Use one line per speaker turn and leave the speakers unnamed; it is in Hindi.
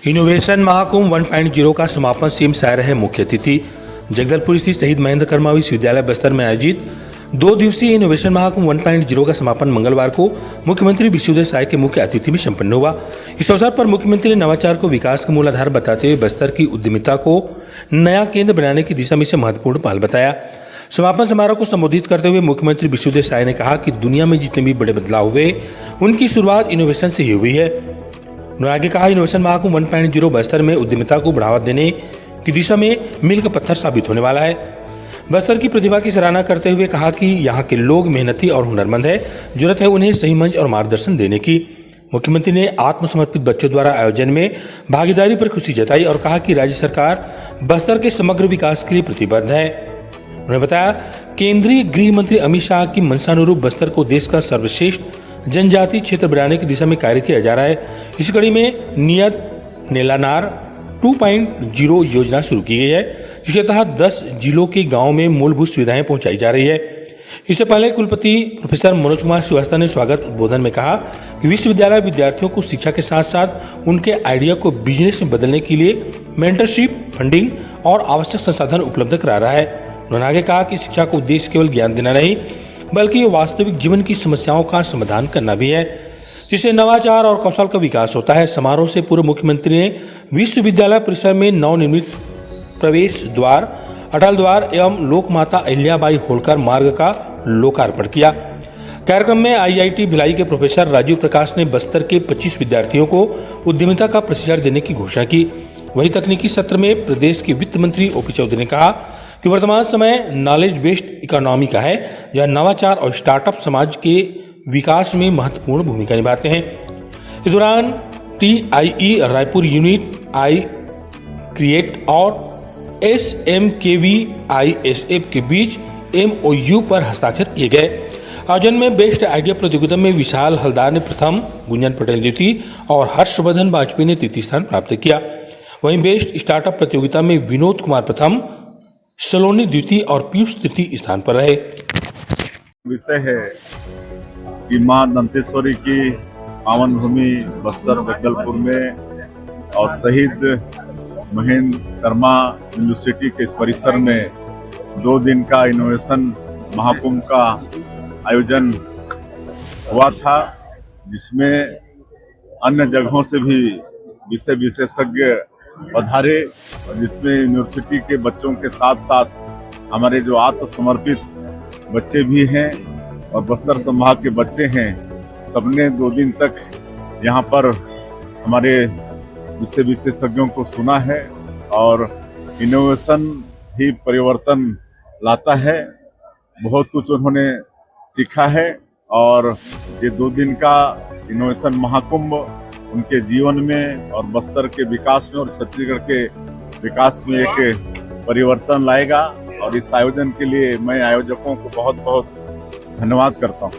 इनोवेशन महाकुंभ 1.0 का समापन सीएम साय रहे मुख्य अतिथि। जगदलपुर स्थित शहीद महेंद्र कर्मा विश्वविद्यालय बस्तर में आयोजित 2 दिवसीय इनोवेशन महाकुंभ 1.0 का समापन मंगलवार को मुख्यमंत्री विश्वविद्यालय साय के मुख्य अतिथि में संपन्न हुआ। इस अवसर पर मुख्यमंत्री ने नवाचार को विकास का मूल आधार बताते हुए बस्तर की उद्यमिता को नया केंद्र बनाने की दिशा में से महत्वपूर्ण पहल बताया। समापन समारोह को संबोधित करते हुए मुख्यमंत्री विश्वविद्यालय साय ने कहा कि दुनिया में जितने भी बड़े बदलाव हुए उनकी शुरुआत इनोवेशन से ही हुई है। उन्होंने आगे कहा, इनोवेशन महाकुंभ 1.0 बस्तर में उद्यमिता को बढ़ावा देने की दिशा में मील का पत्थर साबित होने वाला है। बस्तर की प्रतिभा की सराहना करते हुए कहा कि यहाँ के लोग मेहनती और हुनरमंद है, जरूरत है उन्हें सही मंच और मार्गदर्शन देने की। मुख्यमंत्री ने आत्मसमर्पित बच्चों द्वारा आयोजन में भागीदारी पर खुशी जताई और कहा कि राज्य सरकार बस्तर के समग्र विकास के लिए प्रतिबद्ध है। उन्होंने बताया, केंद्रीय गृह मंत्री अमित शाह की मंशानुरूप बस्तर को देश का सर्वश्रेष्ठ जनजातीय क्षेत्र बनाने की दिशा में कार्य किया जा रहा है। इस कड़ी में नियत नेलानार 2.0 योजना शुरू की गई है, जिसके तहत 10 जिलों के गांवों में मूलभूत सुविधाएं पहुंचाई जा रही है। इससे पहले कुलपति प्रोफेसर मनोज कुमार श्रीवास्तव ने स्वागत उद्बोधन में कहा कि विश्वविद्यालय विद्यार्थियों को शिक्षा के साथ साथ उनके आइडिया को बिजनेस में बदलने के लिए मेंटरशिप, फंडिंग और आवश्यक संसाधन उपलब्ध करा रहा है। उन्होंने आगे कहा कि शिक्षा का उद्देश्य केवल ज्ञान देना नहीं, बल्कि वास्तविक जीवन की समस्याओं का समाधान करना भी है, जिससे नवाचार और कौशल का विकास होता है। समारोह से पूर्व मुख्यमंत्री ने विश्वविद्यालय परिसर में नवनिर्मित प्रवेश द्वार, अटल द्वार एवं लोकमाता अहिल्याबाई होलकर मार्ग का लोकार्पण किया। कार्यक्रम में आईआईटी भिलाई के प्रोफेसर राजीव प्रकाश ने बस्तर के 25 विद्यार्थियों को उद्यमिता का प्रशिक्षण देने की घोषणा की। वहीं तकनीकी सत्र में प्रदेश के वित्त मंत्री ओपी चौधरी ने कहा कि वर्तमान समय नॉलेज बेस्ड इकोनॉमी का है, यह नवाचार और स्टार्टअप समाज के विकास में महत्वपूर्ण भूमिका निभाते हैं। इस दौरान TIE Raipur unit I create और SMKV ISF के बीच MOU पर हस्ताक्षर किए गए। आयोजन में बेस्ट आइडिया प्रतियोगिता में विशाल हलदार ने प्रथम, गुंजन पटेल द्वितीय और हर्षवर्धन वाजपेयी ने तृतीय स्थान प्राप्त किया। वहीं बेस्ट स्टार्टअप प्रतियोगिता में विनोद कुमार प्रथम, सलोनी द्वितीय और पीयूष तृतीय स्थान पर रहे।
विषय है कि मां दंतेश्वरी की पावन भूमि बस्तर जगदलपुर में और शहीद महेंद्र कर्मा यूनिवर्सिटी के इस परिसर में 2 दिन का इनोवेशन महाकुंभ का आयोजन हुआ था, जिसमें अन्य जगहों से भी विषय विशेषज्ञ पधारे और जिसमें यूनिवर्सिटी के बच्चों के साथ साथ हमारे जो आत्मसमर्पित बच्चे भी हैं और बस्तर संभाग के बच्चे हैं, सबने 2 दिन तक यहाँ पर हमारे विषय विशेषज्ञों को सुना है। और इनोवेशन ही परिवर्तन लाता है, बहुत कुछ उन्होंने सीखा है और ये 2 दिन का इनोवेशन महाकुंभ उनके जीवन में और बस्तर के विकास में और छत्तीसगढ़ के विकास में एक परिवर्तन लाएगा। और इस आयोजन के लिए मैं आयोजकों को बहुत बहुत धन्यवाद करता हूँ।